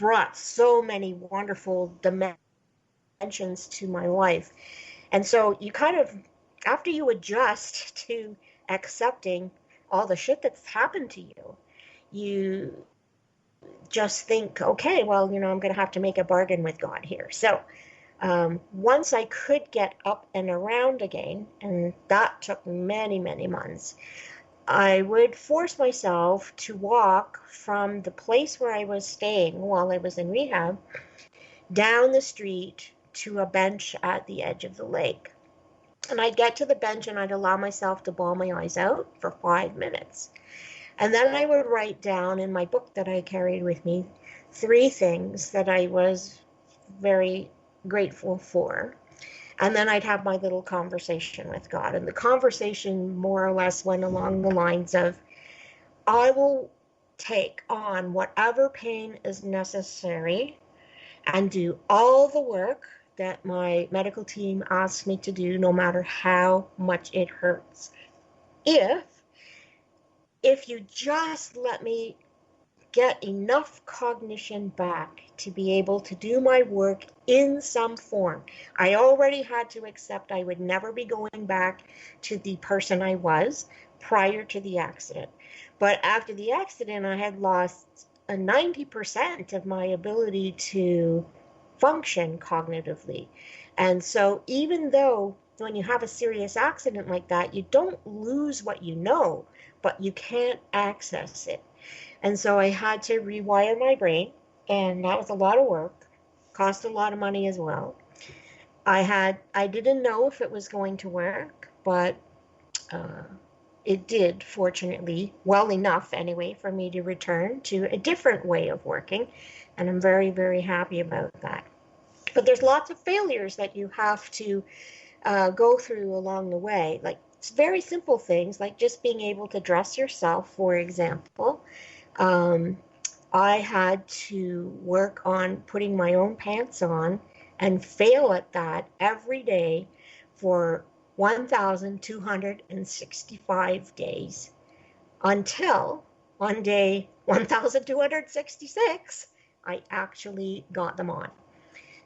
brought so many wonderful dimensions to my life. And so you kind of, after you adjust to accepting all the shit that's happened to you, you just think, okay, well, I'm going to have to make a bargain with God here. So once I could get up and around again, and that took many, many months, I would force myself to walk from the place where I was staying while I was in rehab down the street to a bench at the edge of the lake. And I'd get to the bench and I'd allow myself to bawl my eyes out for 5 minutes. And then I would write down in my book that I carried with me 3 things that I was very grateful for. And then I'd have my little conversation with God. And the conversation more or less went along the lines of, I will take on whatever pain is necessary and do all the work that my medical team asks me to do, no matter how much it hurts. If you just let me get enough cognition back to be able to do my work in some form. I already had to accept I would never be going back to the person I was prior to the accident. But after the accident, I had lost 90% of my ability to function cognitively. And so even though when you have a serious accident like that, you don't lose what you know, but you can't access it. And so I had to rewire my brain, and that was a lot of work, cost a lot of money as well. I didn't know if it was going to work, but it did, fortunately, well enough anyway, for me to return to a different way of working, and I'm very, very happy about that. But there's lots of failures that you have to go through along the way, like very simple things, like just being able to dress yourself, for example. I had to work on putting my own pants on and fail at that every day for 1,265 days until on day 1,266, I actually got them on.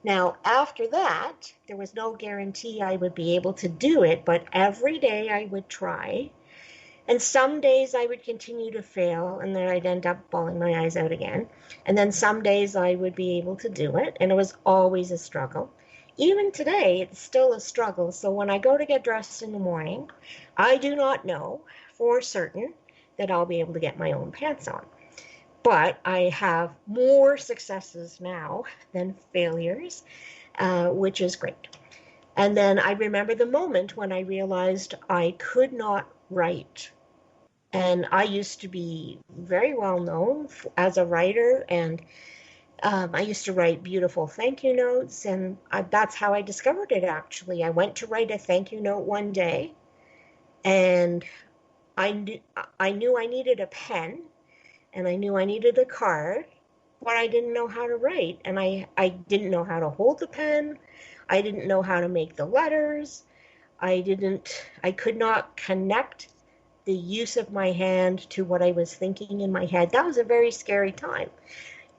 Now, after that, there was no guarantee I would be able to do it, but every day I would try. And some days I would continue to fail, and then I'd end up bawling my eyes out again. And then some days I would be able to do it, and it was always a struggle. Even today, it's still a struggle. So when I go to get dressed in the morning, I do not know for certain that I'll be able to get my own pants on. But I have more successes now than failures, which is great. And then I remember the moment when I realized I could not write. And I used to be very well known as a writer, and I used to write beautiful thank you notes, and that's how I discovered it, actually. I went to write a thank you note one day, and I knew I needed a pen, and I knew I needed a card, but I didn't know how to write, and I didn't know how to hold the pen. I didn't know how to make the letters. I could not connect the use of my hand to what I was thinking in my head. That was a very scary time.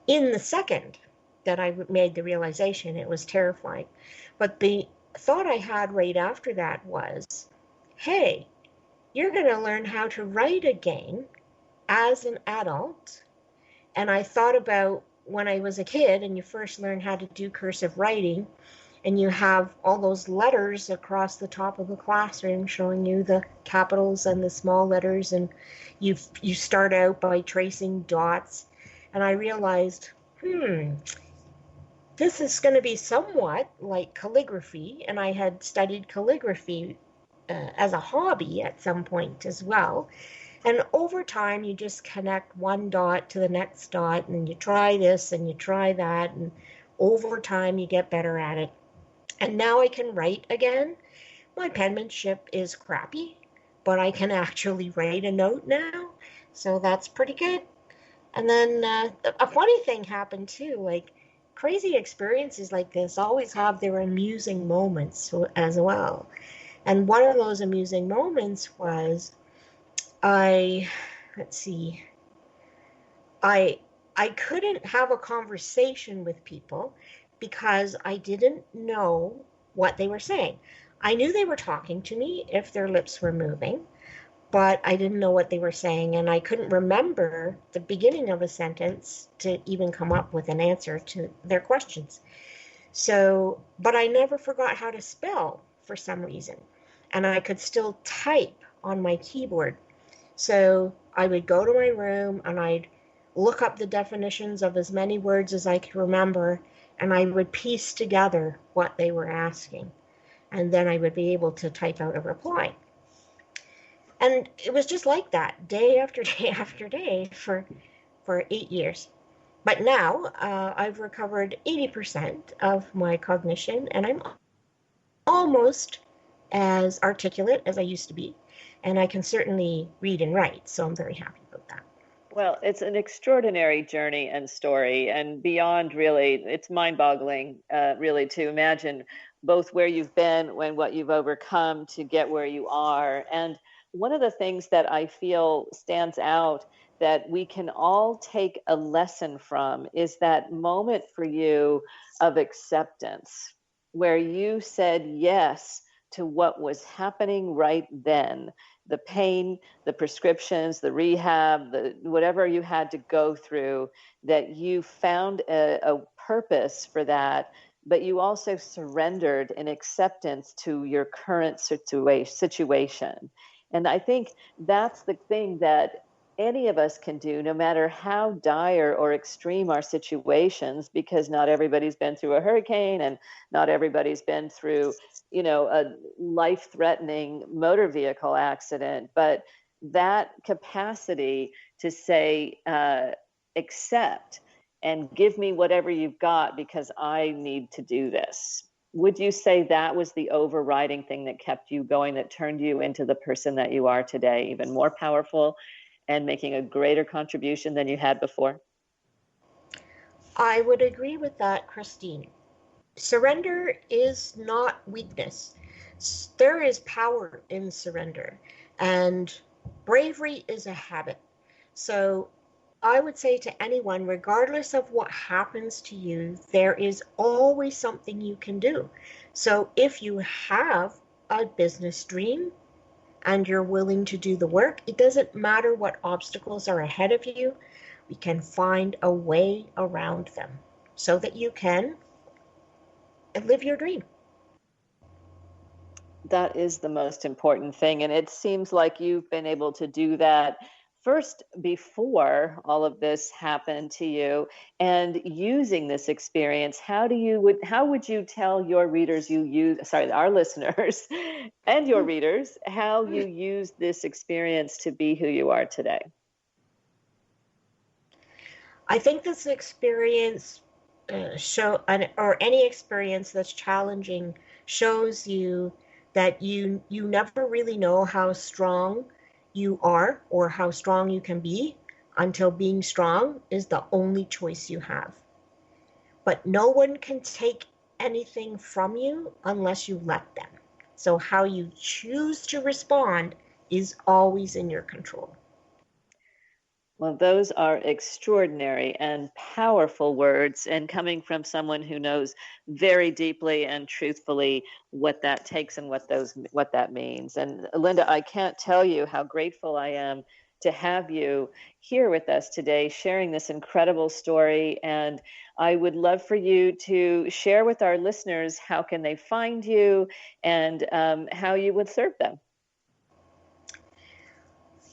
In the second that I made the realization, it was terrifying. But the thought I had right after that was, hey, you're going to learn how to write again as an adult. And I thought about when I was a kid and you first learn how to do cursive writing, and you have all those letters across the top of the classroom showing you the capitals and the small letters, and you start out by tracing dots. And I realized, this is going to be somewhat like calligraphy, and I had studied calligraphy as a hobby at some point as well. And over time, you just connect one dot to the next dot, and you try this and you try that, and over time, you get better at it. And now I can write again. My penmanship is crappy, but I can actually write a note now, so that's pretty good. And then a funny thing happened too, like crazy experiences like this always have their amusing moments as well. And one of those amusing moments was I I couldn't have a conversation with people because I didn't know what they were saying. I knew they were talking to me if their lips were moving, but I didn't know what they were saying, and I couldn't remember the beginning of a sentence to even come up with an answer to their questions. So, but I never forgot how to spell for some reason, and I could still type on my keyboard. So I would go to my room and I'd look up the definitions of as many words as I could remember, and I would piece together what they were asking. And then I would be able to type out a reply. And it was just like that, day after day after day for 8 years. But now I've recovered 80% of my cognition, and I'm almost as articulate as I used to be. And I can certainly read and write, so I'm very happy about that. Well, it's an extraordinary journey and story, and beyond really, it's mind-boggling, really, to imagine both where you've been and what you've overcome to get where you are. And one of the things that I feel stands out that we can all take a lesson from is that moment for you of acceptance, where you said yes to what was happening right then, the pain, the prescriptions, the rehab, the whatever you had to go through, that you found a purpose for that, but you also surrendered in acceptance to your current situation. And I think that's the thing that any of us can do, no matter how dire or extreme our situations, because not everybody's been through a hurricane and not everybody's been through, a life-threatening motor vehicle accident. But that capacity to say, accept and give me whatever you've got because I need to do this. Would you say that was the overriding thing that kept you going, that turned you into the person that you are today, even more powerful and making a greater contribution than you had before? I would agree with that, Christine. Surrender is not weakness. There is power in surrender, and bravery is a habit. So I would say to anyone, regardless of what happens to you, there is always something you can do. So if you have a business dream and you're willing to do the work, it doesn't matter what obstacles are ahead of you. We can find a way around them so that you can live your dream. That is the most important thing. And it seems like you've been able to do that first before all of this happened to you, and using this experience. How would you tell your readers our listeners and your readers, how you use this experience to be who you are today? I think this experience or any experience that's challenging shows you that you never really know how strong you are or how strong you can be until being strong is the only choice you have. But no one can take anything from you unless you let them. So how you choose to respond is always in your control. Well, those are extraordinary and powerful words, and coming from someone who knows very deeply and truthfully what that takes and what that means. And Linda, I can't tell you how grateful I am to have you here with us today, sharing this incredible story. And I would love for you to share with our listeners how can they find you and how you would serve them.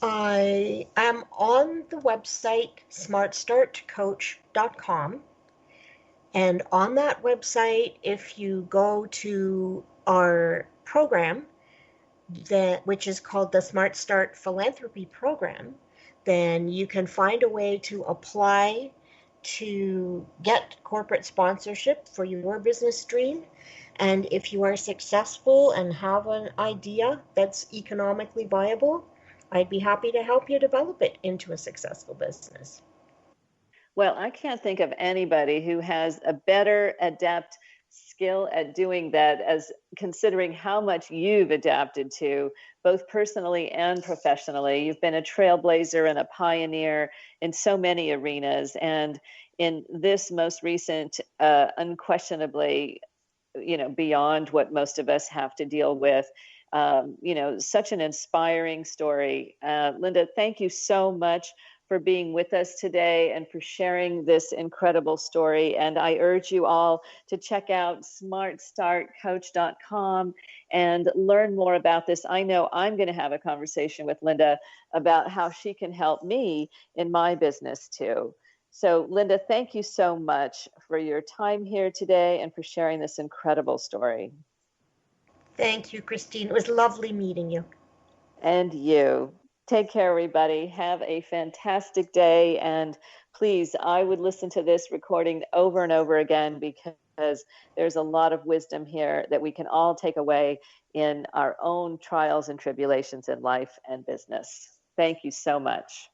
I am on the website smartstartcoach.com. And on that website, if you go to our program, which is called the Smart Start Philanthropy Program, then you can find a way to apply to get corporate sponsorship for your business dream. And if you are successful and have an idea that's economically viable, I'd be happy to help you develop it into a successful business. Well, I can't think of anybody who has a better, adept skill at doing that, as considering how much you've adapted to, both personally and professionally. You've been a trailblazer and a pioneer in so many arenas. And in this most recent, unquestionably, beyond what most of us have to deal with, such an inspiring story. Linda, thank you so much for being with us today and for sharing this incredible story. And I urge you all to check out smartstartcoach.com and learn more about this. I know I'm going to have a conversation with Linda about how she can help me in my business too. So, Linda, thank you so much for your time here today and for sharing this incredible story. Thank you, Christine. It was lovely meeting you. And you. Take care, everybody. Have a fantastic day. And please, I would listen to this recording over and over again, because there's a lot of wisdom here that we can all take away in our own trials and tribulations in life and business. Thank you so much.